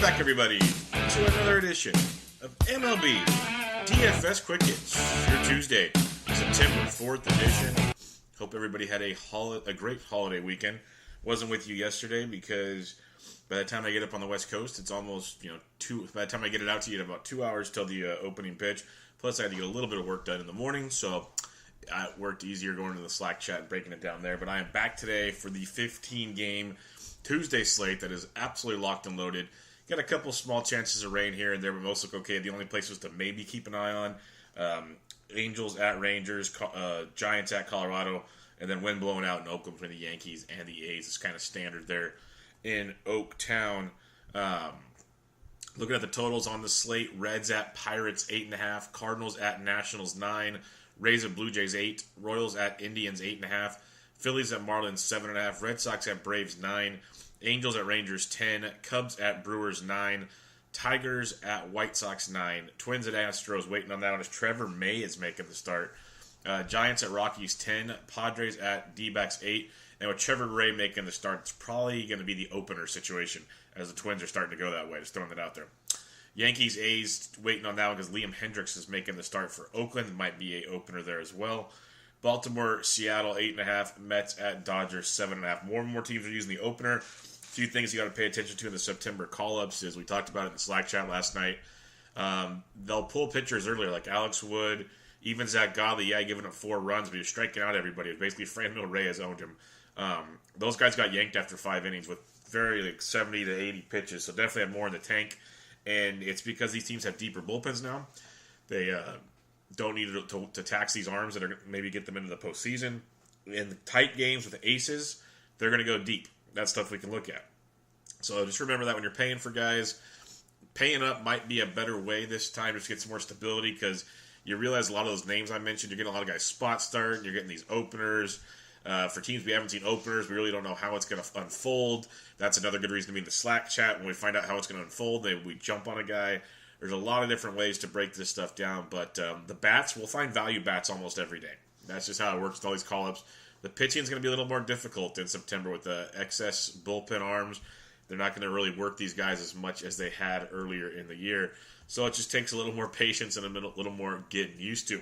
back, everybody, to another edition of MLB DFS Quick Hits, your Tuesday, September 4th edition. Hope everybody had a great holiday weekend. Wasn't with you yesterday because by the time I get up on the West Coast, it's almost, by the time I get it out to you in about 2 hours till the opening pitch. Plus, I had to get a little bit of work done in the morning, so it worked easier going to the Slack chat and breaking it down there. But I am back today for the 15-game Tuesday slate that is absolutely locked and loaded. Got a couple small chances of rain here and there, but most look okay. The only places to maybe keep an eye on, Angels at Rangers, Giants at Colorado, and then wind blowing out in Oakland between the Yankees and the A's. It's kind of standard there in Oaktown. Looking at the totals on the slate, Reds at Pirates 8.5, Cardinals at Nationals 9, Rays at Blue Jays 8, Royals at Indians 8.5, Phillies at Marlins 7.5, Red Sox at Braves 9, Angels at Rangers 10, Cubs at Brewers 9, Tigers at White Sox 9, Twins at Astros, waiting on that one as Trevor May is making the start. Giants at Rockies 10, Padres at D-backs 8, and with Trevor May making the start, it's probably going to be the opener situation as the Twins are starting to go that way. Just throwing it out there. Yankees, A's, waiting on that one because Liam Hendricks is making the start for Oakland. Might be a opener there as well. Baltimore, Seattle 8.5, Mets at Dodgers 7.5. More and more teams are using the opener. A few things you got to pay attention to in the September call-ups, as we talked about it in the Slack chat last night. They'll pull pitchers earlier, like Alex Wood, even Zach Godley. Yeah, giving up 4 runs, but he was striking out everybody. Basically, Franmil Reyes owned him. Those guys got yanked after 5 innings with very 70 to 80 pitches, so definitely have more in the tank. And it's because these teams have deeper bullpens now. They don't need to tax these arms that are maybe get them into the postseason. In the tight games with the aces, they're going to go deep. That's stuff we can look at. So just remember that when you're paying for guys, paying up might be a better way this time just to get some more stability because you realize a lot of those names I mentioned, you're getting a lot of guys spot start, and you're getting these openers. For teams we haven't seen openers, we really don't know how it's going to unfold. That's another good reason to be in the Slack chat. When we find out how it's going to unfold, we jump on a guy. There's a lot of different ways to break this stuff down, but the bats, we'll find value bats almost every day. That's just how it works with all these call-ups. The pitching is going to be a little more difficult in September with the excess bullpen arms. They're not going to really work these guys as much as they had earlier in the year. So it just takes a little more patience and a little more getting used to.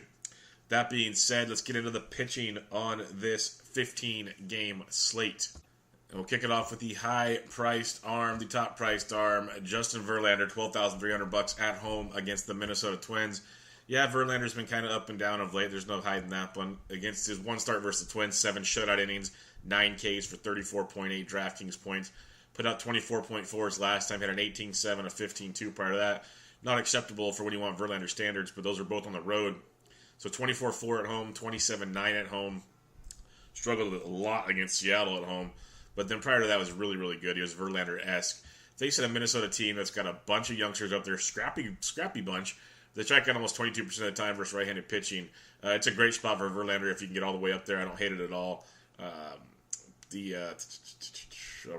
That being said, let's get into the pitching on this 15-game slate. And we'll kick it off with the high-priced arm, the top-priced arm, Justin Verlander, $12,300 at home against the Minnesota Twins. Yeah, Verlander's been kind of up and down of late. There's no hiding that one. Against his one start versus the Twins, 7 shutout innings, 9 Ks for 34.8 DraftKings points. Put out 24.4 his last time. Had an 18-7, a 15-2 prior to that. Not acceptable for when you want Verlander standards, but those are both on the road. So 24-4 at home, 27-9 at home. Struggled a lot against Seattle at home. But then prior to that was really, really good. He was Verlander-esque. Facing a Minnesota team that's got a bunch of youngsters up there, scrappy bunch. They strike out almost 22% of the time versus right-handed pitching. It's a great spot for Verlander if you can get all the way up there. I don't hate it at all. We're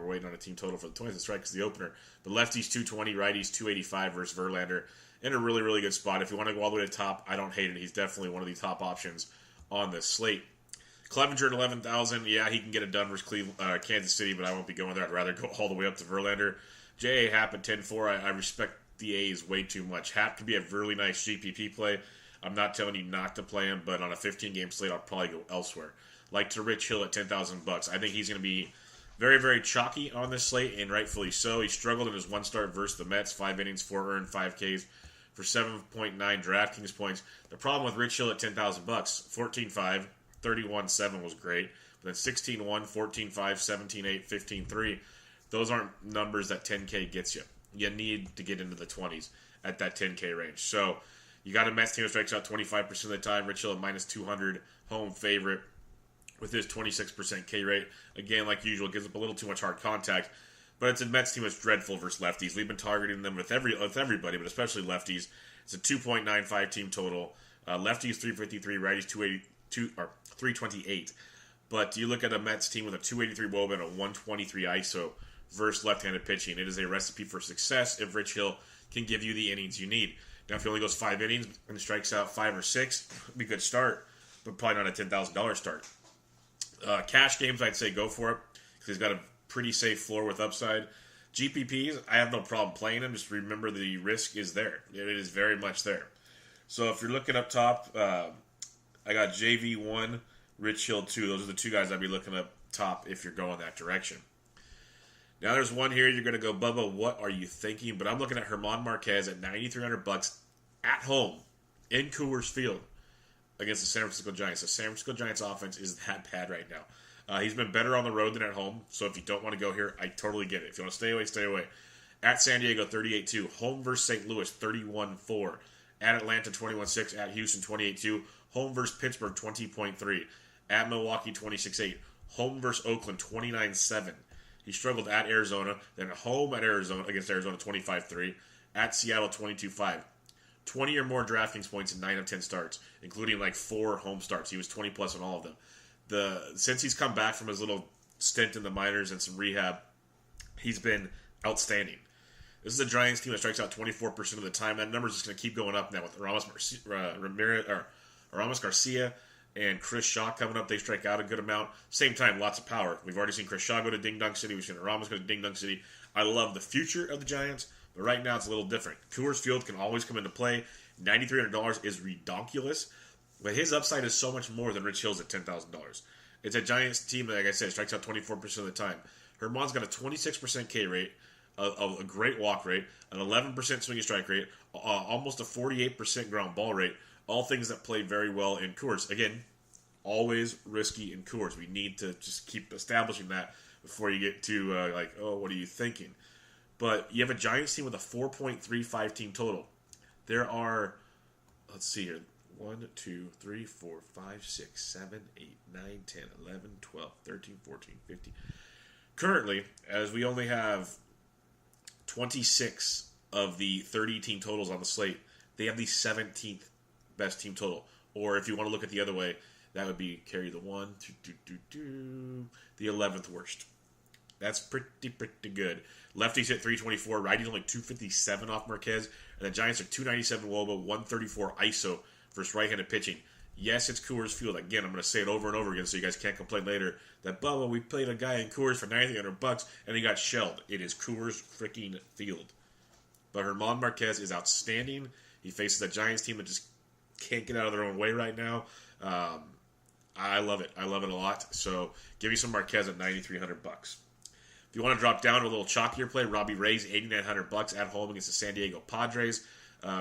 waiting on a team total for the Twins. The strike is the opener. The lefties 220, righties 285 versus Verlander. In a really, really good spot. If you want to go all the way to the top, I don't hate it. He's definitely one of the top options on this slate. Clevenger at 11,000. Yeah, he can get it done versus Kansas City, but I won't be going there. I'd rather go all the way up to Verlander. J.A. Happ at 10-4. I respect the A's way too much. Happ could be a really nice GPP play. I'm not telling you not to play him, but on a 15-game slate, I'll probably go elsewhere. Like to Rich Hill at $10,000. I think he's going to be very, very chalky on this slate, and rightfully so. He struggled in his one start versus the Mets. 5 innings, 4 earned, 5 Ks for 7.9 DraftKings points. The problem with Rich Hill at $10,000, 14-5, 31-7 was great. But then 16-1, 14-5, 17-8, 15-3. Those aren't numbers that 10K gets you. You need to get into the 20s at that 10K range. So you got a Mets team that strikes out 25% of the time. Rich Hill at minus 200, home favorite with his 26% K rate. Again, like usual, gives up a little too much hard contact. But it's a Mets team that's dreadful versus lefties. We've been targeting them with everybody, but especially lefties. It's a 2.95 team total. Lefties 353, righties 328. But you look at a Mets team with a 283 WOBA and a 123 ISO versus left-handed pitching. It is a recipe for success if Rich Hill can give you the innings you need. Now, if he only goes 5 innings and strikes out 5 or 6, it'd be a good start, but probably not a $10,000 start. Cash games, I'd say go for it because he's got a pretty safe floor with upside. GPPs, I have no problem playing them. Just remember the risk is there. It is very much there. So if you're looking up top, I got JV1, Rich Hill 2. Those are the two guys I'd be looking up top if you're going that direction. Now there's one here. You're going to go, Bubba, what are you thinking? But I'm looking at German Marquez at $9,300 at home in Coors Field against the San Francisco Giants. The San Francisco Giants offense is that bad right now. He's been better on the road than at home, so if you don't want to go here, I totally get it. If you want to stay away, stay away. At San Diego, 38-2. Home versus St. Louis, 31-4. At Atlanta, 21-6. At Houston, 28-2. Home versus Pittsburgh, 20.3. At Milwaukee, 26-8. Home versus Oakland, 29-7. He struggled at Arizona, then at home at Arizona against Arizona, 25-3. At Seattle, 22-5. 20 or more DraftKings points in 9 of 10 starts, including like 4 home starts. He was 20-plus on all of them. Since he's come back from his little stint in the minors and some rehab, he's been outstanding. This is a Giants team that strikes out 24% of the time. That number is just going to keep going up now with Ramos Garcia and Chris Shaw coming up. They strike out a good amount. Same time, lots of power. We've already seen Chris Shaw go to Ding Dong City. We've seen Ramos go to Ding Dong City. I love the future of the Giants, but right now it's a little different. Coors Field can always come into play. $9,300 is redonkulous. But his upside is so much more than Rich Hill's at $10,000. It's a Giants team that, like I said, strikes out 24% of the time. Herman's got a 26% K rate, a great walk rate, an 11% swinging strike rate, almost a 48% ground ball rate, all things that play very well in Coors. Again, always risky in Coors. We need to just keep establishing that before you get to, what are you thinking? But you have a Giants team with a 4.35 team total. There are, let's see here, 1, 2, 3, 4, 5, 6, 7, 8, 9, 10, 11, 12, 13, 14, 15. Currently, as we only have 26 of the 30 team totals on the slate, they have the 17th best team total. Or if you want to look at the other way, that would be carry the 1, 2, the 11th worst. That's pretty good. Lefties hit 324, righties only 257 off Marquez, and the Giants are 297 Woba, 134 ISO versus right-handed pitching. Yes, it's Coors Field. Again, I'm going to say it over and over again so you guys can't complain later that, Bubba, we played a guy in Coors for $9,300 and he got shelled. It is Coors freaking Field. But German Marquez is outstanding. He faces a Giants team that just can't get out of their own way right now. I love it. I love it a lot. So give me some Marquez at $9,300. If you want to drop down to a little chalkier play, Robbie Ray's $8,900 at home against the San Diego Padres.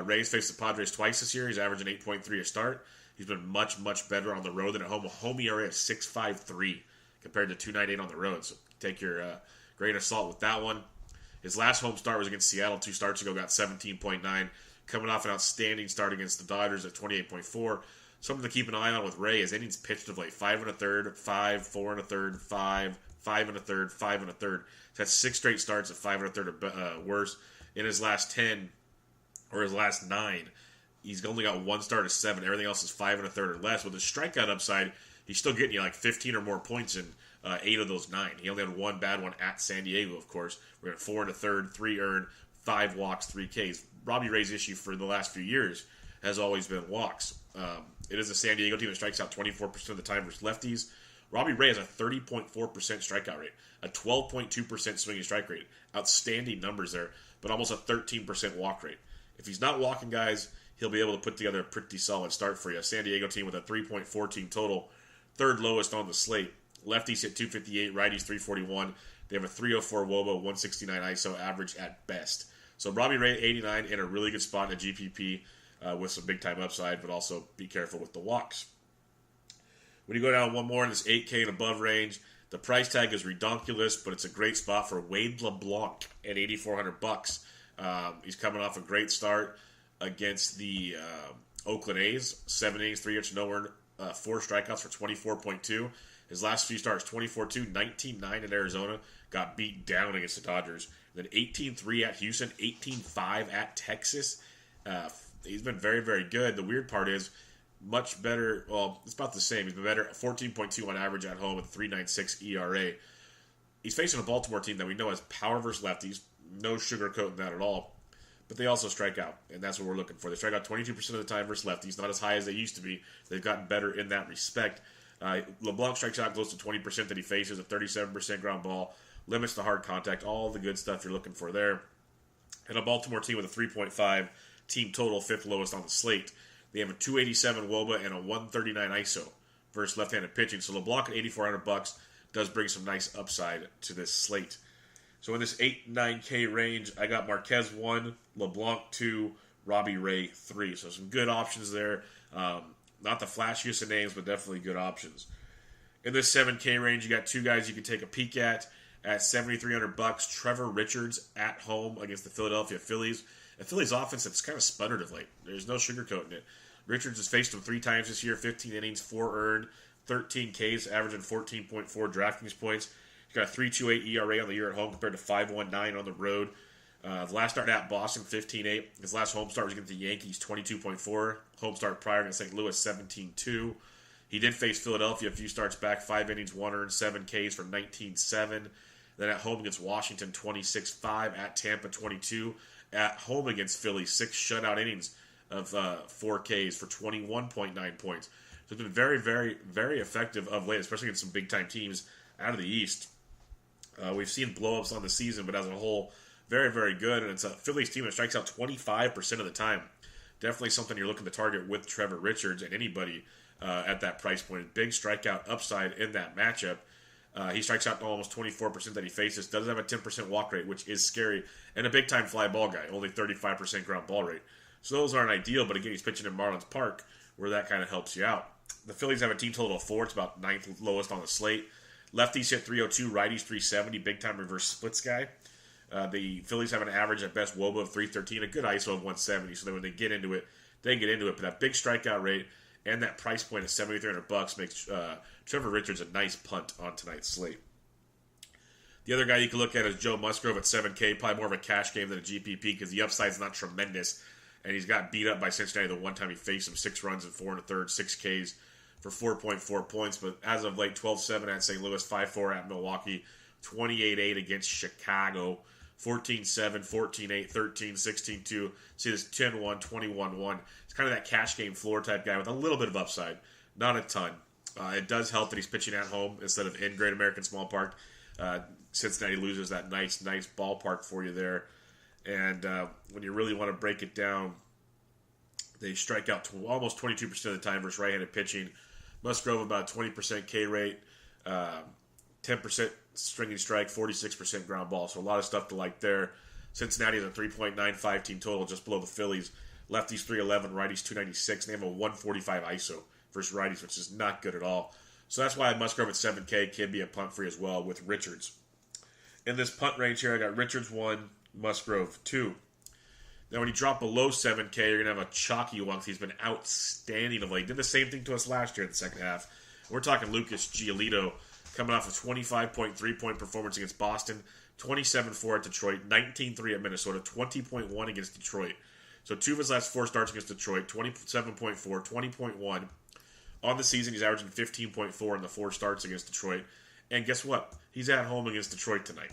Rays faced the Padres twice this year. He's averaging 8.3 a start. He's been much, much better on the road than at home. A home ERA of 6.53 compared to 2.98 on the road. So take your grain of salt with that one. His last home start was against Seattle 2 starts ago, got 17.9. Coming off an outstanding start against the Dodgers at 28.4. Something to keep an eye on with Ray is innings pitched of late. 5 1/3, 5, 4 1/3, 5, 5 1/3, 5 1/3. So that's 6 straight starts at 5 1/3 or worse. In his last 10 or his last 9, he's only got 1 start of 7. Everything else is 5 1/3 or less. With his strikeout upside, he's still getting you like 15 or more points in 8 of those 9. He only had 1 bad one at San Diego, of course. We're at 4 1/3, 3 earned, 5 walks, 3 Ks. Robbie Ray's issue for the last few years has always been walks. It is a San Diego team that strikes out 24% of the time versus lefties. Robbie Ray has a 30.4% strikeout rate, a 12.2% swinging strike rate. Outstanding numbers there, but almost a 13% walk rate. If he's not walking guys, he'll be able to put together a pretty solid start for you. A San Diego team with a 3.4 team total, third lowest on the slate. Lefties hit 258, righties 341. They have a 304 WOBA, 169 ISO average at best. So Robbie Ray, 89, in a really good spot in a GPP with some big-time upside, but also be careful with the walks. When you go down one more in this 8K and above range, the price tag is redonkulous, but it's a great spot for Wade LeBlanc at $8,400. He's coming off a great start against the Oakland A's. 7 innings, 3 hits, no earned, 4 strikeouts for 24.2. His last few starts, 24-2, 19-9 at Arizona. Got beat down against the Dodgers. Then 18-3 at Houston, 18-5 at Texas. He's been very, very good. The weird part is much better. Well, it's about the same. He's been better at 14.2 on average at home with 3.96 ERA. He's facing a Baltimore team that we know has power versus lefties. No sugarcoating that at all. But they also strike out, and that's what we're looking for. They strike out 22% of the time versus lefties. Not as high as they used to be. They've gotten better in that respect. LeBlanc strikes out close to 20% that he faces, a 37% ground ball, limits the hard contact, all the good stuff you're looking for there. And a Baltimore team with a 3.5 team total, fifth lowest on the slate. They have a 287 WOBA and a 139 ISO versus left-handed pitching. So LeBlanc at $8,400 does bring some nice upside to this slate. So in this 8-9K range, I got Marquez 1, LeBlanc 2, Robbie Ray 3. So some good options there. Not the flashiest of names, but definitely good options. In this 7K range, you got two guys you can take a peek at $7,300. Trevor Richards at home against the Philadelphia Phillies. The Phillies offense has kind of sputtered of late. There's no sugarcoating it. Richards has faced them 3 times this year, 15 innings, 4 earned, 13 Ks, averaging 14.4 DraftKings points. He's got a 3.28 ERA on the year at home compared to 5.19 on the road. The last start at Boston, 15-8. His last home start was against the Yankees, 22.4. Home start prior against St. Louis, 17-2. He did face Philadelphia a few starts back, 5 innings, 1 earned, 7 Ks for 19-7. Then at home against Washington, 26-5. At Tampa, 22. At home against Philly, 6 shutout innings of 4 Ks for 21.9 points. So it's been very, very, very effective of late, especially against some big-time teams out of the East. We've seen blow-ups on the season, but as a whole, very, very good. And it's a Phillies team that strikes out 25% of the time. Definitely something you're looking to target with Trevor Richards and anybody at that price point. Big strikeout upside in that matchup. He strikes out almost 24% that he faces. Does have a 10% walk rate, which is scary. And a big-time fly ball guy, only 35% ground ball rate. So those aren't ideal, but again, he's pitching in Marlins Park, where that kind of helps you out. The Phillies have a team total of 4. It's about 9th lowest on the slate. Lefties hit 302, righties 370, big-time reverse splits guy. The Phillies have an average at best WOBA of 313, a good ISO of 170, so that when they get into it, they get into it. But that big strikeout rate and that price point of $7,300 makes Trevor Richards a nice punt on tonight's slate. The other guy you can look at is Joe Musgrove at 7K, probably more of a cash game than a GPP because the upside's not tremendous. And he's got beat up by Cincinnati the one time he faced him, 6 runs and 4 1/3, 6 Ks for 4.4 points. But as of late, 12-7 at St. Louis, 5-4 at Milwaukee, 28-8 against Chicago, 14-7, 14-8, 13-16-2. See this 10-1, 21-1. It's kind of that cash game floor type guy with a little bit of upside, not a ton. It does help that he's pitching at home instead of in Great American Small Park. Cincinnati loses that nice ballpark for you there. And when you really want to break it down, they strike out almost 22% of the time versus right-handed pitching. Musgrove about 20% K rate, 10% stringing strike, 46% ground ball. So a lot of stuff to like there. Cincinnati is a 3.95 team total, just below the Phillies. Lefties 311, righties 296. They have a 145 ISO versus righties, which is not good at all. So that's why Musgrove at 7K can be a punt for you as well with Richards. In this punt range here, I got Richards 1, Musgrove 2. Now, when you drop below 7K, you're going to have a chalky one because he's been outstanding of late. Did the same thing to us last year in the second half. We're talking Lucas Giolito coming off a 25.3-point performance against Boston, 27-4 at Detroit, 19-3 at Minnesota, 20.1 against Detroit. So 2 of his last 4 starts against Detroit, 27.4, 20.1. On the season, he's averaging 15.4 in the 4 starts against Detroit. And guess what? He's at home against Detroit tonight.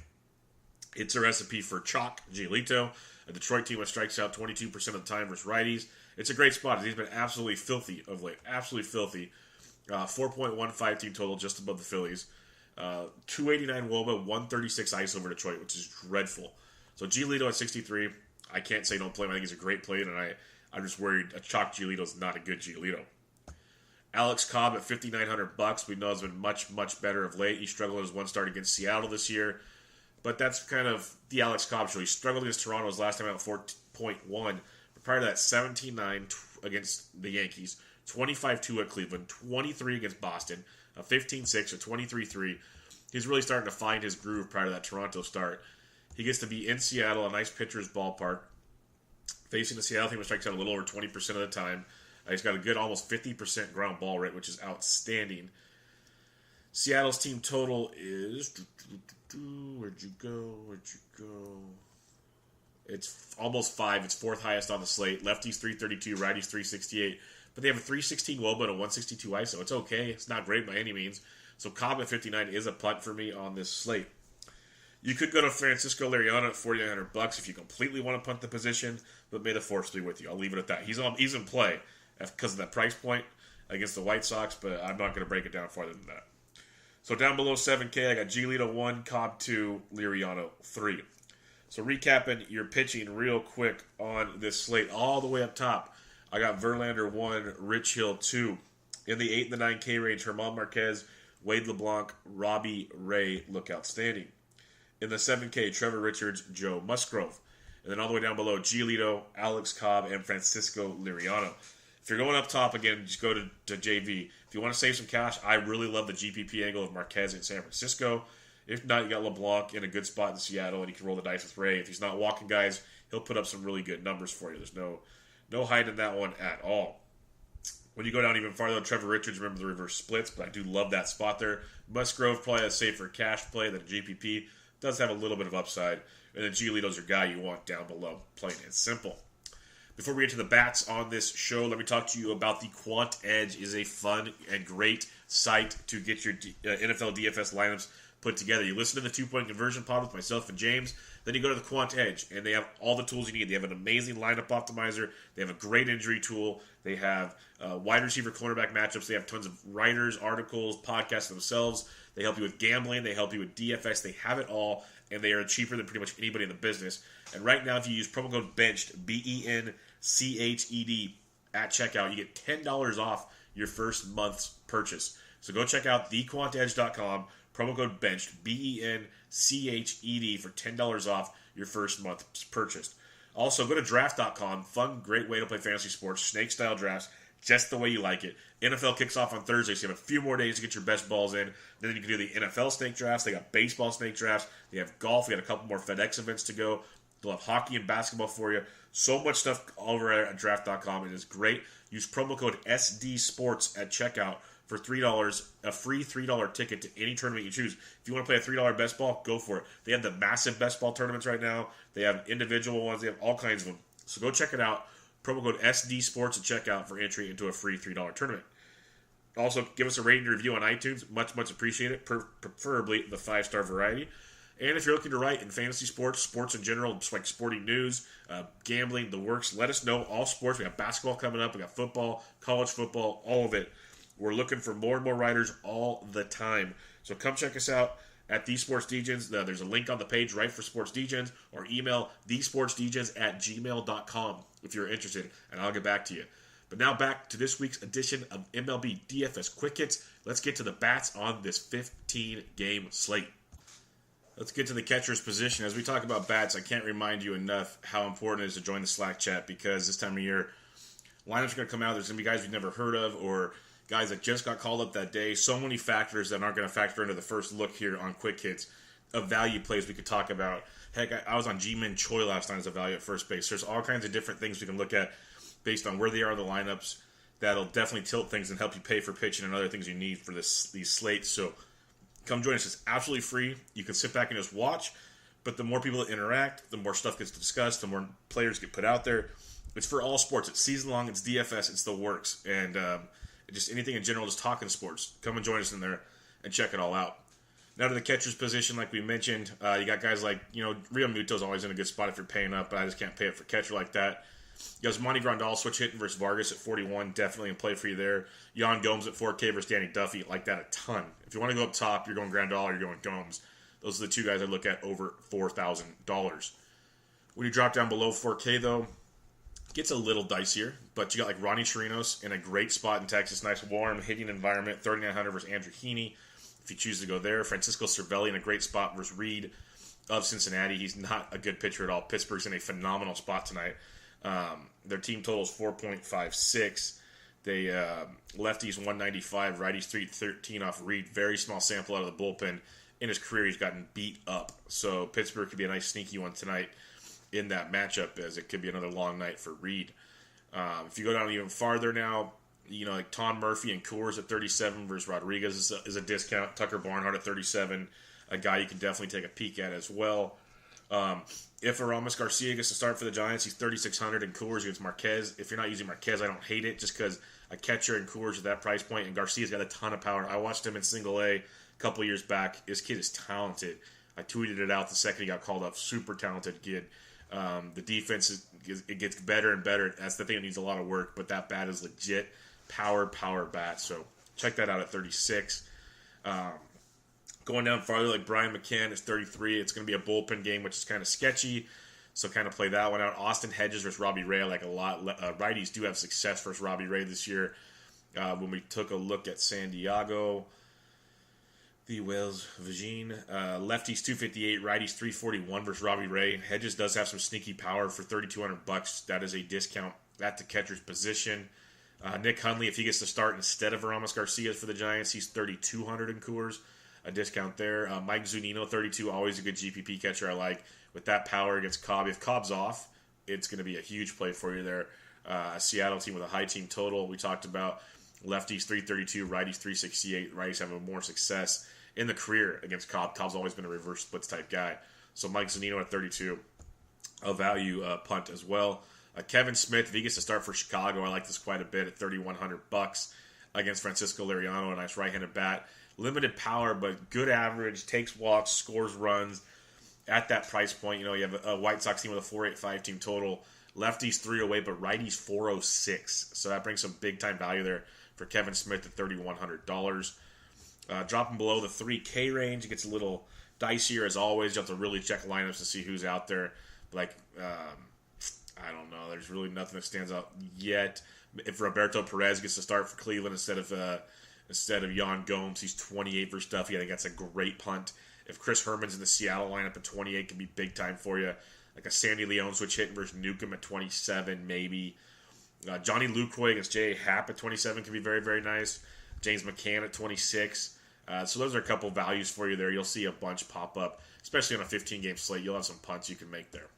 It's a recipe for chalk, Giolito, a Detroit team that strikes out 22% of the time versus righties. It's a great spot. He's been absolutely filthy of late. Absolutely filthy. 4.15 team total, just above the Phillies. 289 WOBA, 136 ISO over Detroit, which is dreadful. So Giolito at 63. I can't say don't play him. I think he's a great play, and I'm just worried a chalk Giolito is not a good Giolito. Alex Cobb at $5,900. We know has been much, much better of late. He struggled in his one start against Seattle this year. But that's kind of the Alex Cobb show. He struggled against Toronto his last time out, 4.1. But prior to that, 17-9 against the Yankees, 25-2 at Cleveland, 23 against Boston, a 15-6, a 23-3. He's really starting to find his groove prior to that Toronto start. He gets to be in Seattle, a nice pitcher's ballpark, facing the Seattle team, which strikes out a little over 20% of the time. He's got a good almost 50% ground ball rate, which is outstanding. Seattle's team total is... Where'd you go? It's almost 5. It's 4th highest on the slate. Lefties 332, righties 368. But they have a 316 WOBA and a 162 ISO. It's okay. It's not great by any means. So Cobb at 59 is a punt for me on this slate. You could go to Francisco Liriano at $4,900 if you completely want to punt the position, but may the force be with you. I'll leave it at that. He's in play because of that price point. against the White Sox, but I'm not going to break it down farther than that. So down below 7K, I got Giolito 1, Cobb 2, Liriano 3. So recapping your pitching real quick on this slate, all the way up top, I got Verlander 1, Rich Hill 2. In the 8 and the 9K range, German Marquez, Wade LeBlanc, Robbie Ray look outstanding. In the 7K, Trevor Richards, Joe Musgrove. And then all the way down below, Giolito, Alex Cobb, and Francisco Liriano. If you're going up top again, just go to JV. If you want to save some cash, I really love the GPP angle of Marquez in San Francisco. If not, you got LeBlanc in a good spot in Seattle, and he can roll the dice with Ray. If he's not walking guys, he'll put up some really good numbers for you. There's no hiding that one at all. When you go down even farther, Trevor Richards, remember the reverse splits, but I do love that spot there. Musgrove, probably a safer cash play than a GPP. Does have a little bit of upside. And then Giolito's your guy you want down below, plain and simple. Before we get to the bats on this show, let me talk to you about the Quant Edge. It is a fun and great site to get your NFL DFS lineups put together. You listen to the 2-point conversion pod with myself and James, then you go to the Quant Edge, and they have all the tools you need. They have an amazing lineup optimizer. They have a great injury tool. They have wide receiver cornerback matchups. They have tons of writers, articles, podcasts themselves. They help you with gambling. They help you with DFS. They have it all, and they are cheaper than pretty much anybody in the business. And right now, if you use promo code BENCHED, BENCHED, at checkout, you get $10 off your first month's purchase. So go check out thequantedge.com, promo code BENCHED, BENCHED, for $10 off your first month's purchase. Also, go to draft.com, fun, great way to play fantasy sports, snake-style drafts, just the way you like it. NFL kicks off on Thursday, so you have a few more days to get your best balls in. Then you can do the NFL snake drafts. They got baseball snake drafts. They have golf. We got a couple more FedEx events to go. They'll have hockey and basketball for you. So much stuff over at draft.com. It is great. Use promo code SDSPORTS at checkout for $3, a free $3 ticket to any tournament you choose. If you want to play a $3 best ball, go for it. They have the massive best ball tournaments right now. They have individual ones. They have all kinds of them. So go check it out. Promo code SDSPORTS at checkout for entry into a free $3 tournament. Also, give us a rating and review on iTunes. Much, much appreciated. Preferably the 5-star variety. And if you're looking to write in fantasy sports, sports in general, just like sporting news, gambling, the works, let us know. All sports. We got basketball coming up. We got football, college football, all of it. We're looking for more and more writers all the time. So come check us out at TheSportsDegens. There's a link on the page right for Sports Degens, or email thesportsdegens@gmail.com if you're interested, and I'll get back to you. But now back to this week's edition of MLB DFS Quick Hits. Let's get to the bats on this 15-game slate. Let's get to the catcher's position. As we talk about bats, I can't remind you enough how important it is to join the Slack chat, because this time of year, lineups are going to come out. There's going to be guys we've never heard of, or guys that just got called up that day. So many factors that aren't going to factor into the first look here on Quick Hits of value plays we could talk about. Heck, I was on Ji-Min Choi last night as a value at first base. There's all kinds of different things we can look at based on where they are in the lineups. That'll definitely tilt things and help you pay for pitching and other things you need for these slates. So come join us. It's absolutely free. You can sit back and just watch. But the more people that interact, the more stuff gets discussed, the more players get put out there. It's for all sports. It's season long. It's DFS. It's the works. And just anything in general, just talking sports. Come and join us in there and check it all out. Now to the catcher's position, like we mentioned, you got guys like, Real Muto's always in a good spot if you're paying up, but I just can't pay up for catcher like that. You got Monty Grandal switch hitting versus Vargas at 41, definitely in play for you there. Yan Gomes at 4K versus Danny Duffy, like that a ton. If you want to go up top, you're going Grandal or you're going Gomes. Those are the two guys I look at over $4,000. When you drop down below 4K, though, it gets a little dicier, but you got like Ronnie Chirinos in a great spot in Texas, nice warm hitting environment, 3,900 versus Andrew Heaney, if you choose to go there. Francisco Cervelli in a great spot versus Reed of Cincinnati. He's not a good pitcher at all. Pittsburgh's in a phenomenal spot tonight. Their team total is 4.56. They lefties 195, righties 313 off Reed. Very small sample out of the bullpen. In his career, he's gotten beat up. So Pittsburgh could be a nice sneaky one tonight in that matchup, as it could be another long night for Reed. If you go down even farther now, like Tom Murphy and Coors at 37 versus Rodriguez is a discount. Tucker Barnhart at 37, a guy you can definitely take a peek at as well. If Aramis Garcia gets to start for the Giants, he's 3,600 in Coors against Marquez. If you're not using Marquez, I don't hate it, just because a catcher in Coors at that price point, and Garcia's got a ton of power. I watched him in single A a couple years back. This kid is talented. I tweeted it out the second he got called up. Super talented kid. The defense, it gets better and better. That's the thing that needs a lot of work, but that bat is legit. power bat. So check that out at 36. Going down farther, like Brian McCann is 33. It's going to be a bullpen game, which is kind of sketchy. So kind of play that one out. Austin Hedges versus Robbie Ray, I like a lot. Righties do have success versus Robbie Ray this year. When we took a look at San Diego, the Wales Virgin, lefties 258, righties 341 versus Robbie Ray. Hedges does have some sneaky power for $3,200. That is a discount at the catcher's position. Nick Hundley, if he gets to start instead of Aramis Garcia for the Giants, he's 3,200 in Coors. A discount there. Mike Zunino, 32, always a good GPP catcher I like. With that power against Cobb. If Cobb's off, it's going to be a huge play for you there. A Seattle team with a high team total. We talked about lefties 332, righties 368. Righties having more success in the career against Cobb. Cobb's always been a reverse splits type guy. So Mike Zunino at 32. A value punt as well. Kevin Smith, if he gets to start for Chicago, I like this quite a bit at $3,100 against Francisco Liriano, a nice right-handed bat. Limited power, but good average, takes walks, scores runs at that price point. You have a White Sox team with a 485 team total. Lefties 308, but righties 406. So that brings some big-time value there for Kevin Smith at $3,100. Dropping below the 3K range, it gets a little dicier as always. You have to really check lineups to see who's out there. Like, I don't know. There's really nothing that stands out yet. If Roberto Perez gets to start for Cleveland instead of Yan Gomes, he's 28 for Stuffy. I think that's a great punt. If Chris Herman's in the Seattle lineup at 28, can be big time for you. Like a Sandy Leon switch hitting versus Newcomb at 27, maybe. Johnny Lucroy against J.A. Happ at 27 can be very, very nice. James McCann at 26. So those are a couple values for you there. You'll see a bunch pop up, especially on a 15-game slate. You'll have some punts you can make there.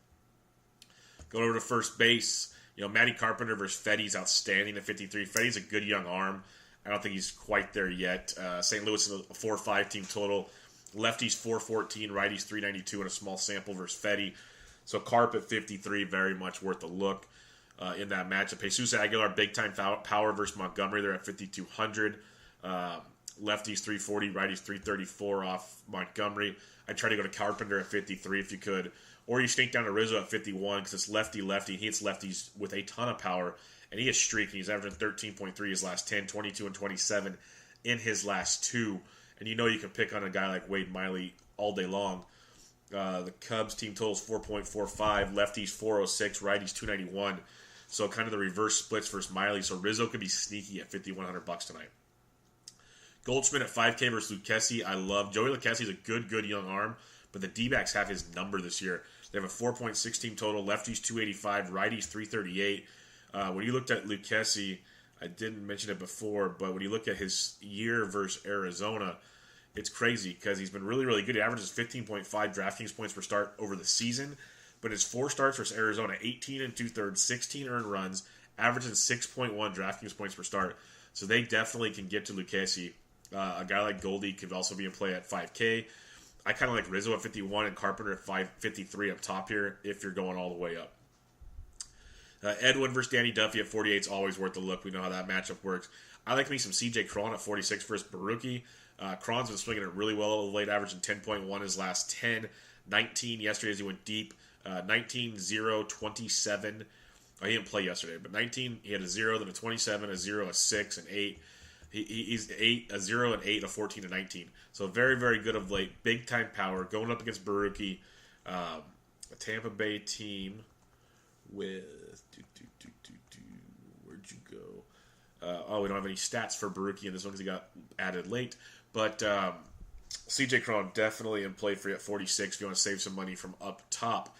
Going over to first base, Matty Carpenter versus Fetty's outstanding at 53. Fetty's a good young arm. I don't think he's quite there yet. St. Louis is a 4-5 team total. Lefties 414, righties 392 in a small sample versus Fetty. So Carp at 53, very much worth a look in that matchup. Jesus Aguilar, big-time power versus Montgomery. They're at 5,200. Lefties 340, righties 334 off Montgomery. I'd try to go to Carpenter at 53 if you could. Or you sneak down to Rizzo at 51 because it's lefty-lefty. He hits lefties with a ton of power. And he is streaking. He's averaging 13.3 his last 10, 22, and 27 in his last 2. And you can pick on a guy like Wade Miley all day long. The Cubs team total is 4.45. Lefties 406, righties 291. So kind of the reverse splits versus Miley. So Rizzo could be sneaky at $5,100 tonight. Goldschmidt at 5K versus Lucchesi. I love Joey Lucchesi is a good young arm, but the D-backs have his number this year. They have a 4.6 team total. Lefties 285, righties 338. When you looked at Lucchesi, I didn't mention it before, but when you look at his year versus Arizona, it's crazy because he's been really, really good. He averages 15.5 DraftKings points per start over the season, but his 4 starts versus Arizona, 18 2/3, 16 earned runs, averaging 6.1 DraftKings points per start. So they definitely can get to Lucchesi. A guy like Goldie could also be in play at 5K. I kind of like Rizzo at 51 and Carpenter at 553 up top here if you're going all the way up. Edwin versus Danny Duffy at 48 is always worth a look. We know how that matchup works. I like me some CJ Cron at 46 versus Baruki. Cron's been swinging it really well of late, averaging 10.1 his last 10. 19 yesterday as he went deep. 19, 0, 27. Oh, he didn't play yesterday, but 19, he had a 0, then a 27, a 0, a 6, an 8. He's 8, a 0, an 8, a 14, a 19. So very, very good of late. Big time power. Going up against Baruki. A Tampa Bay team with... Where'd you go? We don't have any stats for Baruki in this one because he got added late. But CJ Cron definitely in play for you at 46 if you want to save some money from up top.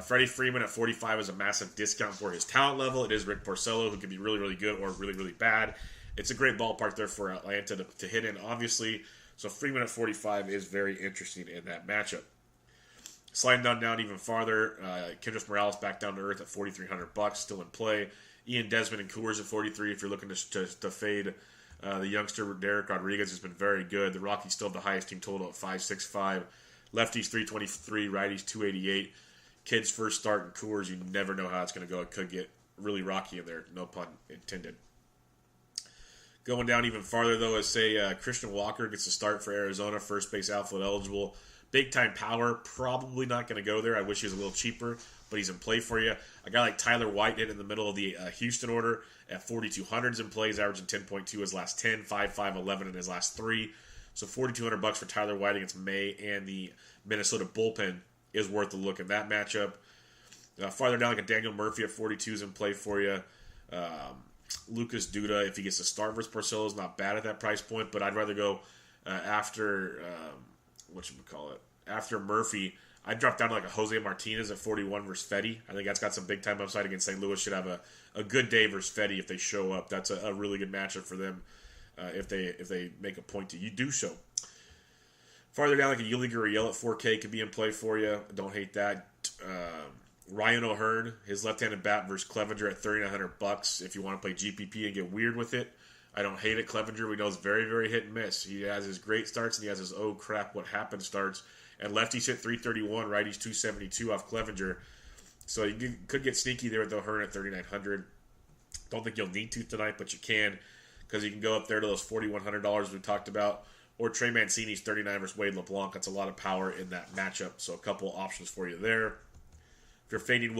Freddie Freeman at 45 is a massive discount for his talent level. It is Rick Porcello, who can be really, really good or really, really bad. It's a great ballpark there for Atlanta to hit in, obviously. So Freeman at 45 is very interesting in that matchup. Sliding down even farther, Kendrys Morales back down to earth at $4,300, still in play. Ian Desmond and Coors at 43 if you're looking to fade the youngster Derek Rodriguez has been very good. The Rockies still have the highest team total at 565. Lefties 323, righties 288. Kids first start in Coors, you never know how it's going to go. It could get really rocky in there, no pun intended. Going down even farther, though, is say Christian Walker gets a start for Arizona, first base outfield eligible. Big time power, probably not going to go there. I wish he was a little cheaper, but he's in play for you. A guy like Tyler White in the middle of the Houston order at 4,200s in plays, averaging 10.2 his last 10, 5, 11 in his last 3. So $4,200 for Tyler White against May and the Minnesota bullpen is worth a look in that matchup. Farther down, like a Daniel Murphy at 42 is in play for you. Lucas Duda, if he gets to start versus Porcello, is not bad at that price point, but I'd rather go after after Murphy. I'd drop down to like a Jose Martinez at 41 versus Fetty. I think that's got some big time upside against St. Louis. Should have a good day versus Fetty if they show up. That's a really good matchup for them if they make a point to do so. Farther down, like a Yuli Gurriel at 4K could be in play for you. Don't hate that. Ryan O'Hearn, his left-handed bat versus Clevenger at $3,900. If you want to play GPP and get weird with it, I don't hate it. Clevenger, we know, is very, very hit and miss. He has his great starts and he has his oh crap what happened starts. And lefties hit 331, righties 272 off Clevenger. So you could get sneaky there with O'Hearn at 3,900. Don't think you'll need to tonight, but you can, because you can go up there to those $4,100 we talked about. Or Trey Mancini's 39 versus Wade LeBlanc. That's a lot of power in that matchup. So a couple options for you there. If you're fading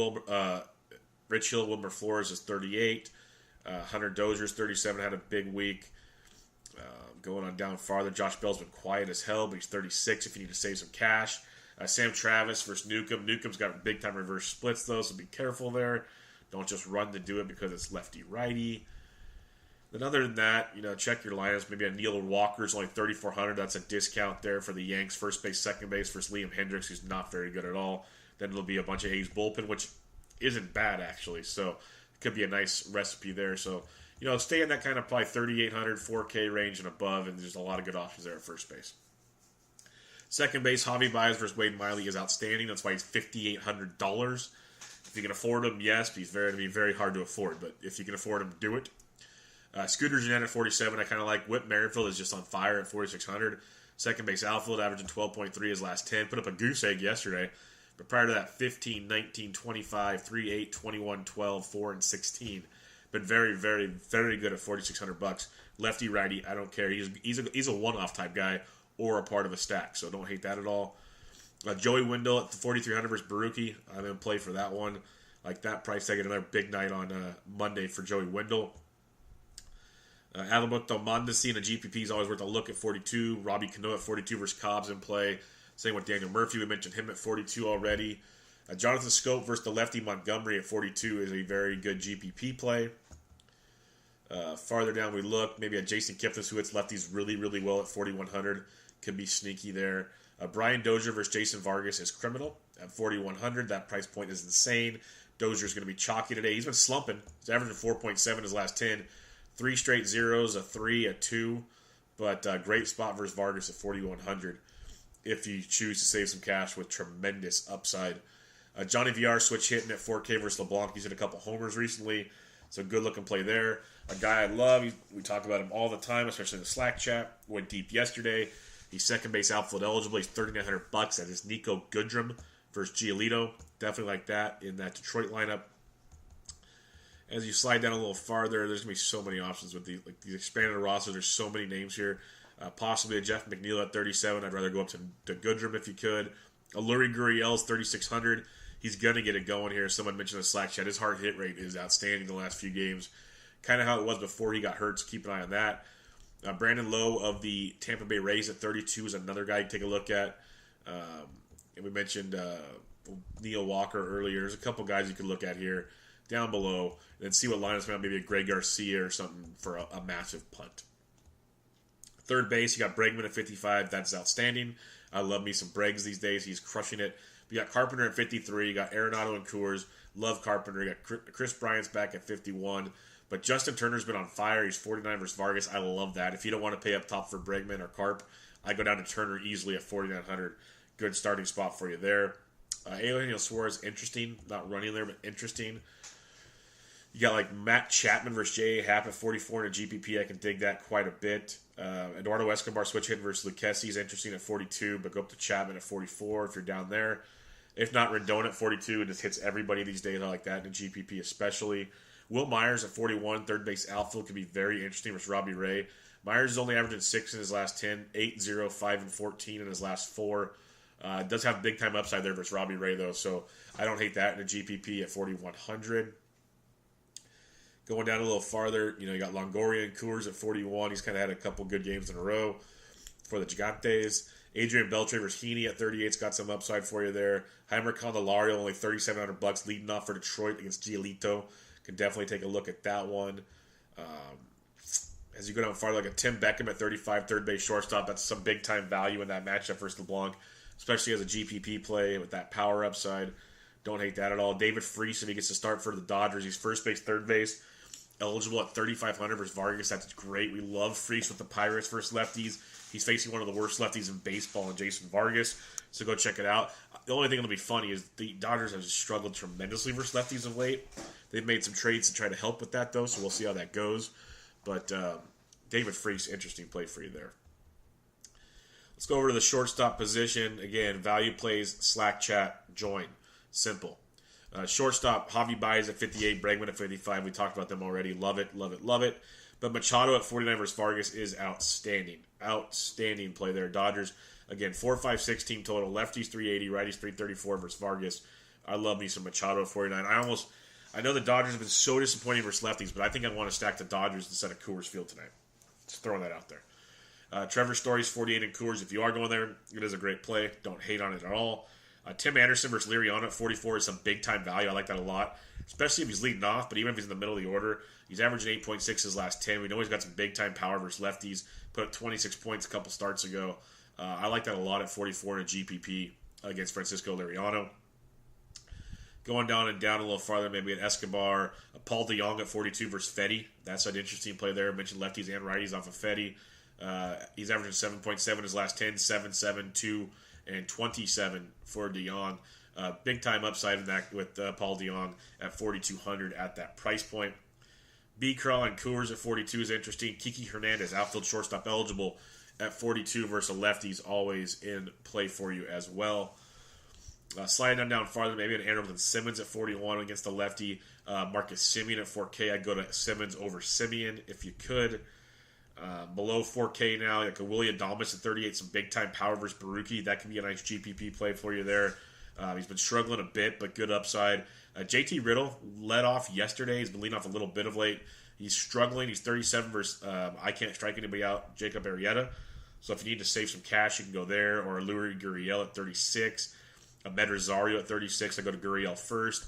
Rich Hill, Wilmer Flores is 38. Hunter Dozier's 37, had a big week. Going on down farther, Josh Bell's been quiet as hell, but he's 36 if you need to save some cash. Sam Travis versus Newcomb. Newcomb's got big-time reverse splits, though, so be careful there. Don't just run to do it because it's lefty-righty. Then other than that, check your lineups. Maybe a Neil Walker's only 3,400. That's a discount there for the Yanks. First base, second base versus Liam Hendricks, who's not very good at all. Then it'll be a bunch of A's bullpen, which isn't bad, actually. So it could be a nice recipe there. So, stay in that kind of probably 3,800, 4K range and above, and there's a lot of good options there at first base. Second base, Javi Baez versus Wade Miley is outstanding. That's why he's $5,800. If you can afford him, yes, but he's going to be very hard to afford. But if you can afford him, do it. Scooter Gennett at 47, I kind of like. Whit Merrifield is just on fire at 4,600. Second base outfield, averaging 12.3 his last 10. Put up a goose egg yesterday. But prior to that, 15, 19, 25, 3, 8, 21, 12, 4, and 16. Been very, very, very good at $4,600. Lefty, righty, I don't care. He's a one-off type guy or a part of a stack, so don't hate that at all. Joey Wendell at 4,300 versus Baruki. I'm in play for that one. Like that price tag, another big night on Monday for Joey Wendell. Alberto Mondesi in a GPP is always worth a look at 42. Robbie Cano at 42 versus Cobbs in play. Same with Daniel Murphy. We mentioned him at 42 already. Jonathan Scope versus the lefty Montgomery at 42 is a very good GPP play. Farther down we look, maybe a Jason Kipnis who hits lefties really, really well at 4,100. Could be sneaky there. Brian Dozier versus Jason Vargas is criminal at 4,100. That price point is insane. Dozier's going to be chalky today. He's been slumping. He's averaging 4.7 his last 10. 3 straight zeros, a 3, a 2. But great spot versus Vargas at 4,100 if you choose to save some cash with tremendous upside. Johnny VR switch hitting at 4K versus LeBlanc. He's hit a couple homers recently. So good looking play there. A guy I love. We talk about him all the time, especially in the Slack chat. Went deep yesterday. He's second base outfield eligible. He's $3,900. That is Nico Goodrum versus Giolito. Definitely like that in that Detroit lineup. As you slide down a little farther, there's going to be so many options with these expanded rosters. There's so many names here. Possibly a Jeff McNeil at 37. I'd rather go up to Goodrum if you could. Alluri Gurriel's 3,600. He's going to get it going here. Someone mentioned the Slack chat. His hard hit rate is outstanding the last few games. Kind of how it was before he got hurt, so keep an eye on that. Brandon Lowe of the Tampa Bay Rays at 32 is another guy to take a look at. And we mentioned Neil Walker earlier. There's a couple guys you could look at here down below and then see what lineups maybe a Greg Garcia or something for a massive punt. Third base, you got Bregman at 55. That's outstanding. I love me some Bregs these days. He's crushing it. You got Carpenter at 53. You got Arenado and Coors. Love Carpenter. You got Chris Bryant's back at 51. But Justin Turner's been on fire. He's 49 versus Vargas. I love that. If you don't want to pay up top for Bregman or Carp, I go down to Turner easily at 4,900. Good starting spot for you there. Eugenio Suarez, interesting. Not running there, but interesting. You got like Matt Chapman versus J.A. Happ at 44 in a GPP. I can dig that quite a bit. Eduardo Escobar switch hit versus Lucchesi is interesting at 42, but go up to Chapman at 44 if you're down there. If not, Rendon at 42. It just hits everybody these days. I like that in GPP especially. Will Myers at 41, third base outfield, could be very interesting versus Robbie Ray. Myers is only averaging 6 in his last 10, 8, 0, 5, and 14 in his last 4. Does have big time upside there versus Robbie Ray, though, so I don't hate that in a GPP at 4,100. Going down a little farther, you got Longoria and Coors at 41. He's kind of had a couple good games in a row for the Gigantes. Adrian Beltre versus Heaney at 38's got some upside for you there. Heimer Candelario, only $3,700 leading off for Detroit against Giolito. Can definitely take a look at that one. As you go down farther, like a Tim Beckham at 35, third base shortstop, that's some big time value in that matchup versus LeBlanc, especially as a GPP play with that power upside. Don't hate that at all. David Freese, if he gets to start for the Dodgers, he's first base, third base, eligible at 3,500 versus Vargas. That's great. We love Freese with the Pirates versus lefties. He's facing one of the worst lefties in baseball in Jason Vargas, so go check it out. The only thing that'll be funny is the Dodgers have struggled tremendously versus lefties of late. They've made some trades to try to help with that, though, so we'll see how that goes. But David Freese, interesting play for you there. Let's go over to the shortstop position. Again, value plays, Slack chat, join. Simple. Shortstop, Javi Baez at 58, Bregman at 55. We talked about them already. Love it, love it, love it. But Machado at 49 versus Vargas is outstanding. Outstanding play there. Dodgers, again, 4-5-6 team total. Lefties 380, righties 334 versus Vargas. I love me some Machado at 49. I know the Dodgers have been so disappointing versus lefties, but I think I want to stack the Dodgers instead of Coors Field tonight. Just throwing that out there. Trevor Story's 48 in Coors. If you are going there, it is a great play. Don't hate on it at all. Tim Anderson versus Liriano at 44 is some big-time value. I like that a lot, especially if he's leading off, but even if he's in the middle of the order. He's averaging 8.6 his last 10. We know he's got some big-time power versus lefties. Put up 26 points a couple starts ago. I like that a lot at 44 in a GPP against Francisco Liriano. Going down a little farther, maybe an Escobar, a Paul DeJong at 42 versus Fetty. That's an interesting play there. I mentioned lefties and righties off of Fetty. He's averaging 7.7 his last 10, 7, 2, and 27 for DeJong. Big time upside in that with Paul DeJong at 4,200 at that price point. B-Craw and Coors at 42 is interesting. Kiki Hernandez, outfield shortstop eligible at 42 versus lefties, always in play for you as well. Sliding down farther, maybe an Andrelton Simmons at 41 against the lefty. Marcus Semien at 4K. I'd go to Simmons over Semien if you could. Below 4K now, like a Willie Adames at 38, some big-time power versus Baruki. That could be a nice GPP play for you there. He's been struggling a bit, but good upside. JT Riddle led off yesterday. He's been leading off a little bit of late. He's struggling. He's 37 versus I can't strike anybody out, Jacob Arrieta. So if you need to save some cash, you can go there. Or Lurie Gurriel at 36. Ahmed Rosario at 36. I go to Gurriel first.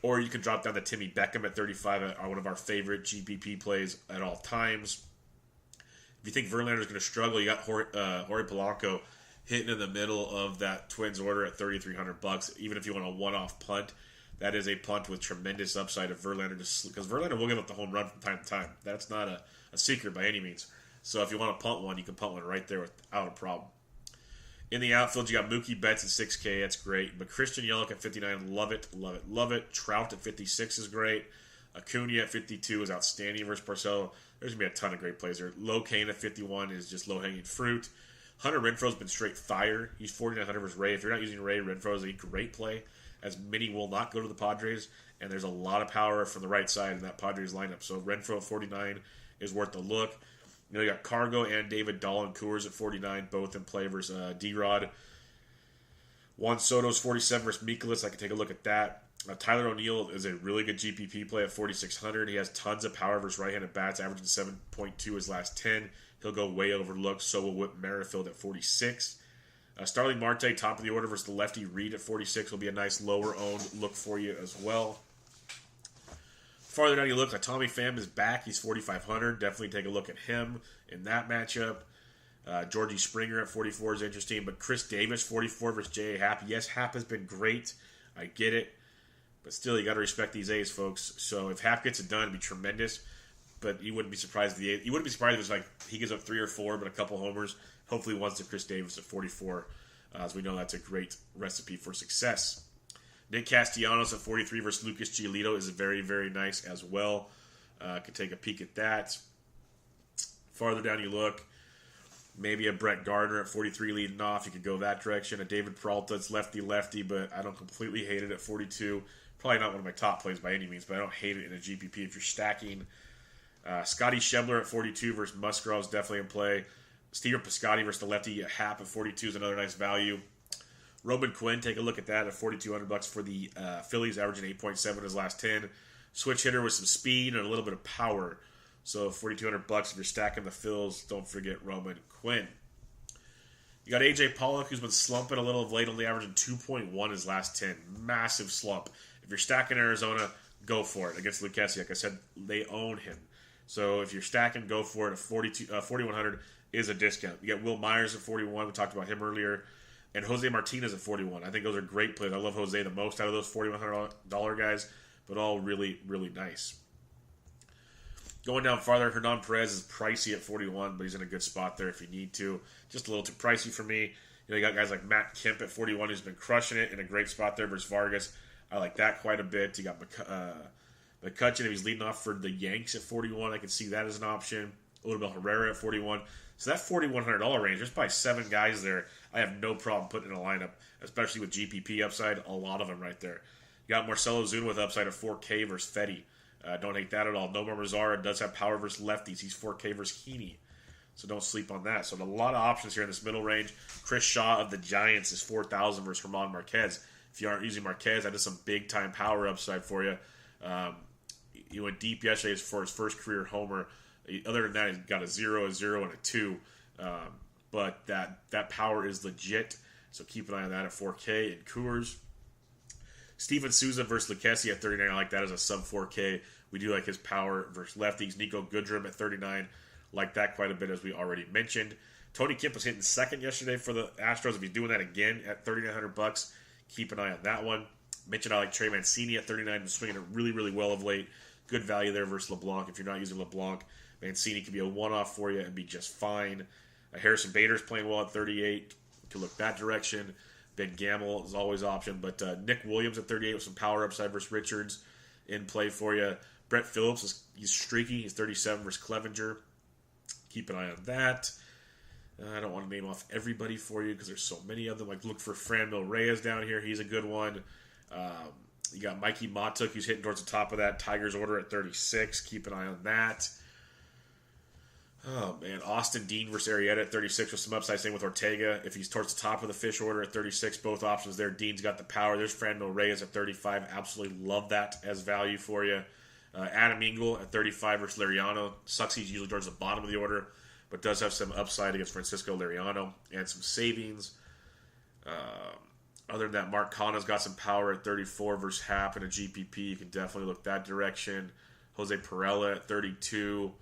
Or you can drop down to Timmy Beckham at 35, one of our favorite GPP plays at all times. If you think Verlander's going to struggle, you got Jorge Polanco hitting in the middle of that Twins order at $3,300. Even if you want a one-off punt, that is a punt with tremendous upside of Verlander, because Verlander will give up the home run from time to time. That's not a secret by any means. So if you want to punt one, you can punt one right there without a problem. In the outfield, you got Mookie Betts at 6K. That's great. But Christian Yelich at 59, love it, love it, love it. Trout at 56 is great. Acuna at 52 is outstanding versus Porcello. There's going to be a ton of great plays there. Low Kane at 51 is just low-hanging fruit. Hunter Renfroe's been straight fire. He's 4,900 versus Ray. If you're not using Ray, Renfroe is a great play, as many will not go to the Padres, and there's a lot of power from the right side in that Padres lineup. So Renfroe at 49 is worth a look. You got Cargo and David Dahl and Coors at 49, both in play versus D-Rod. Juan Soto's 47 versus Mikolas. I can take a look at that. Tyler O'Neill is a really good GPP play at 4,600. He has tons of power versus right-handed bats, averaging 7.2 his last 10. He'll go way overlooked. So will Whit Merrifield at 46. Starling Marte, top of the order versus the lefty Reed at 46 will be a nice lower-owned look for you as well. Farther down you look, like Tommy Pham is back. He's 4,500. Definitely take a look at him in that matchup. Georgie Springer at 44 is interesting. But Chris Davis, 44 versus J.A. Happ. Yes, Happ has been great. I get it. But still, you got to respect these A's, folks. So if Happ gets it done, it'd be tremendous. But you wouldn't be surprised if you wouldn't be surprised if it's like he gives up 3 or 4, but a couple homers. Hopefully, once to Chris Davis at 44, as we know that's a great recipe for success. Nick Castellanos at 43 versus Lucas Giolito is very, very nice as well. Could take a peek at that. Farther down you look, maybe a Brett Gardner at 43 leading off. You could go that direction. A David Peralta, it's lefty-lefty, but I don't completely hate it at 42. Probably not one of my top plays by any means, but I don't hate it in a GPP if you're stacking. Scotty Schebler at 42 versus Musgrove is definitely in play. Steven Piscotty versus the lefty Happ at 42 is another nice value. Roman Quinn, take a look at that at $4,200 for the Phillies, averaging 8.7 in his last 10. Switch hitter with some speed and a little bit of power. So $4,200 if you're stacking the Phils, don't forget Roman Quinn. You got AJ Pollock, who's been slumping a little of late, only averaging 2.1 his last 10. Massive slump. If you're stacking Arizona, go for it. Against Lucchesi, like I said, they own him. So if you're stacking, go for it. At 4,100 is a discount. You got Will Myers at 41. We talked about him earlier. And Jose Martinez at 41. I think those are great plays. I love Jose the most out of those $4,100 guys, but all really, really nice. Going down farther, Hernan Perez is pricey at 41, but he's in a good spot there if you need to. Just a little too pricey for me. You got guys like Matt Kemp at 41 who's been crushing it in a great spot there versus Vargas. I like that quite a bit. You got McCutchen, if he's leading off for the Yanks at 41, I can see that as an option. A little bit Herrera at 41. So that $4,100 range, there's probably 7 guys there I have no problem putting in a lineup, especially with GPP upside. A lot of them right there. You got Marcelo Zuna with upside of 4K versus Fetty. Don't hate that at all. Nomar Mazara does have power versus lefties. He's 4K versus Heaney. So don't sleep on that. So a lot of options here in this middle range. Chris Shaw of the Giants is 4,000 versus German Marquez. If you aren't using Marquez, I did some big-time power upside for you. He went deep yesterday for his first career homer. Other than that, he got a 0, a 0, and a 2. But that power is legit. So keep an eye on that at 4K in Coors. Steven Souza versus Lucchesi at 39. I like that as a sub 4K. We do like his power versus lefties. Nico Goodrum at 39. Like that quite a bit, as we already mentioned. Tony Kemp was hitting second yesterday for the Astros. If he's doing that again at $3,900, keep an eye on that one. Mentioned I like Trey Mancini at 39. Been swinging it really, really well of late. Good value there versus LeBlanc. If you're not using LeBlanc, Mancini could be a one-off for you and be just fine. Harrison Bader's playing well at 38. You can look that direction. Ben Gamble is always option. But Nick Williams at 38 with some power upside versus Richards in play for you. Brett Phillips, he's streaky. He's 37 versus Clevenger. Keep an eye on that. I don't want to name off everybody for you because there's so many of them. Like, look for Franmil Reyes down here. He's a good one. You got Mikey Matuk, who's hitting towards the top of that Tigers order at 36. Keep an eye on that. Oh, man. Austin Dean versus Arrieta at 36 with some upside. Same with Ortega. If he's towards the top of the fish order at 36, both options there. Dean's got the power. There's Franmil Reyes at 35. Absolutely love that as value for you. Adam Engel at 35 versus Liriano. Sucks he's usually towards the bottom of the order, but does have some upside against Francisco Liriano and some savings. Other than that, Mark Conna's got some power at 34 versus Happ in a GPP. You can definitely look that direction. Jose Perella at 32.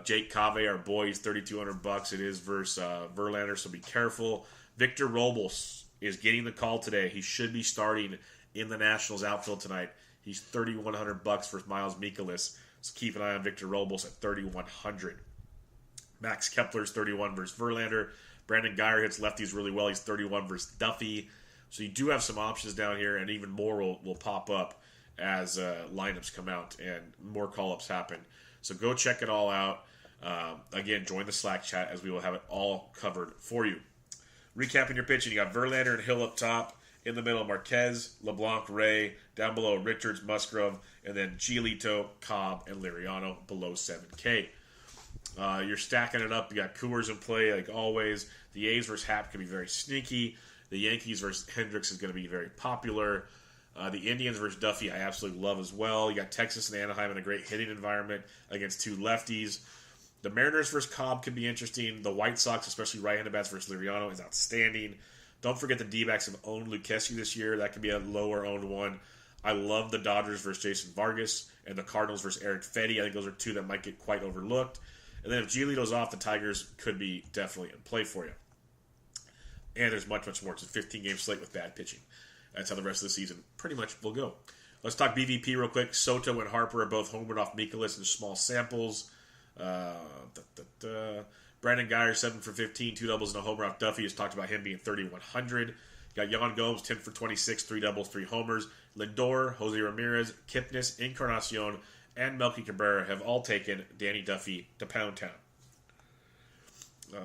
Jake Cave, our boy, he's $3,200. It is versus Verlander, so be careful. Victor Robles is getting the call today. He should be starting in the Nationals outfield tonight. He's $3,100 versus Miles Mikolas. So keep an eye on Victor Robles at $3,100. Max Kepler's 31 versus Verlander. Brandon Guyer hits lefties really well. He's 31 versus Duffy. So you do have some options down here, and even more will pop up as lineups come out and more call-ups happen. So go check it all out. Again, join the Slack chat as we will have it all covered for you. Recapping your pitching, you got Verlander and Hill up top. In the middle, Marquez, LeBlanc, Ray. Down below, Richards, Musgrove. And then Giolito, Cobb, and Liriano below 7K. You're stacking it up. You got Coors in play, like always. The A's versus Happ can be very sneaky. The Yankees versus Hendricks is going to be very popular. The Indians versus Duffy, I absolutely love as well. You got Texas and Anaheim in a great hitting environment against two lefties. The Mariners versus Cobb could be interesting. The White Sox, especially right-handed bats versus Liriano, is outstanding. Don't forget the D-backs have owned Lucchesi this year. That could be a lower-owned one. I love the Dodgers versus Jason Vargas and the Cardinals versus Eric Fetty. I think those are two that might get quite overlooked. And then if Giolito's off, the Tigers could be definitely in play for you. And there's much, much more. It's a 15-game slate with bad pitching. That's how the rest of the season pretty much will go. Let's talk BVP real quick. Soto and Harper are both homered off Mikolas in small samples. Brandon Guyer, 7 for 15, 2 doubles and a homer off Duffy. Has talked about him being 3,100. Got Yan Gomes, 10 for 26, 3 doubles, 3 homers. Lindor, Jose Ramirez, Kipnis, Encarnacion, and Melky Cabrera have all taken Danny Duffy to Pound Town.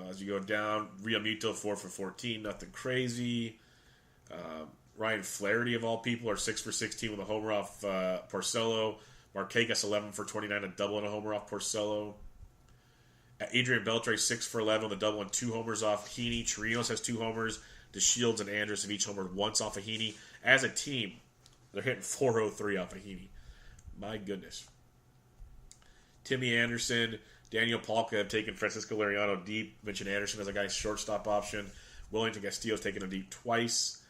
As you go down, Real Muto, 4 for 14, nothing crazy. Ryan Flaherty, of all people, are 6 for 16 with a homer off Porcello. Marquez, 11 for 29, a double and a homer off Porcello. Adrian Beltre, 6 for 11 with a double and 2 homers off Heaney. Chirinos has 2 homers. DeShields and Andrus have each homered once off of Heaney. As a team, they're hitting 403 off of Heaney. My goodness. Timmy Anderson, Daniel Palka have taken Francisco Liriano deep. Mentioned Anderson as a guy's shortstop option. Wellington Castillo's taken him deep twice.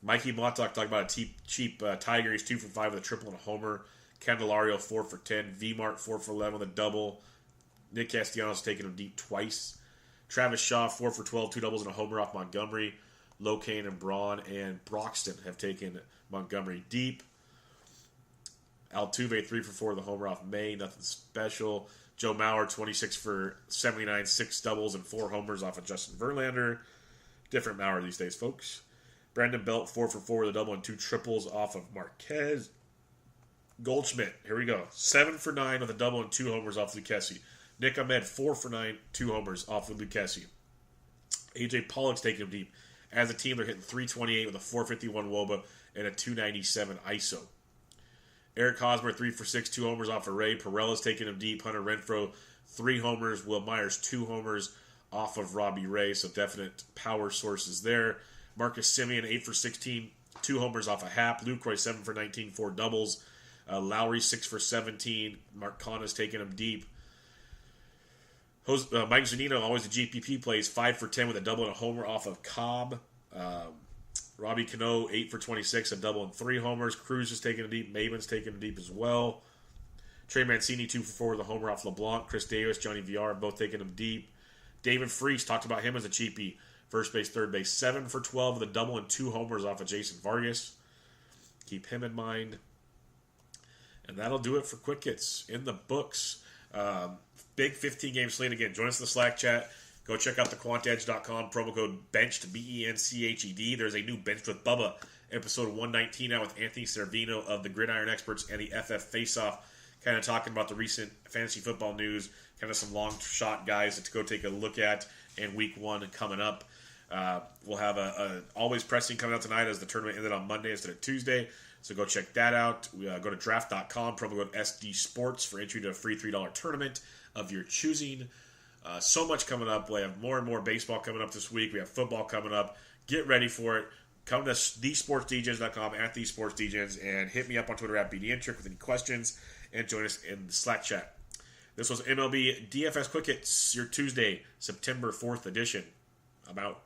Mikey Montauk talked about a cheap Tiger. He's 2 for 5 with a triple and a homer. Candelario 4 for 10. V-Mart 4 for 11 with a double. Nick Castellanos taken him deep twice. Travis Shaw 4 for 12, 2 doubles and a homer off Montgomery. Locane and Braun and Broxton have taken Montgomery deep. Altuve 3 for 4 with a homer off May. Nothing special. Joe Mauer 26 for 79, 6 doubles and 4 homers off of Justin Verlander. Different Mauer these days, folks. Brandon Belt 4 for 4 with a double and 2 triples off of Marquez. Goldschmidt, here we go. 7 for 9 with a double and 2 homers off Lucchesi. Nick Ahmed 4 for 9, 2 homers off of Lucchesi. AJ Pollock's taking him deep. As a team, they're hitting 328 with a 451 WOBA and a 297 ISO. Eric Hosmer 3 for 6, 2 homers off of Ray. Perella's taking him deep. Hunter Renfroe 3 homers. Will Myers 2 homers off of Robbie Ray. So definite power sources there. Marcus Semien 8 for 16, 2 homers off of Happ. Lucroy 7 for 19, 4 doubles. Lowry 6 for 17. Mark Conna's taking him deep. Mike Zunino, always the GPP plays, 5 for 10 with a double and a homer off of Cobb. Robbie Cano, 8 for 26, a double and 3 homers. Cruz is taking him deep. Maven's taking him deep as well. Trey Mancini, 2 for 4 with a homer off LeBlanc. Chris Davis, Johnny VR, both taking him deep. David Freese, talked about him as a cheapie. First base, third base, 7 for 12 with a double and 2 homers off of Jason Vargas. Keep him in mind. And that'll do it for Quick Hits in the books. Big 15-game slate again. Join us in the Slack chat. Go check out the quantedge.com. Promo code BENCHED, BENCHED. There's a new Benched with Bubba, episode 119 now with Anthony Servino of the Gridiron Experts and the FF Faceoff. Kind of talking about the recent fantasy football news, kind of some long shot guys to go take a look at in week 1 coming up. We'll have a always pressing coming out tonight as the tournament ended on Monday instead of Tuesday. So go check that out. Go to draft.com, promo code SDSPORTS for entry to a free $3 tournament of your choosing. So much coming up. We have more and more baseball coming up this week. We have football coming up. Get ready for it. Come to thesportsdjs.com at thesportsdjs and hit me up on Twitter at BDNtrick with any questions and join us in the Slack chat. This was MLB DFS Quick Hits, your Tuesday, September 4th edition. I'm out.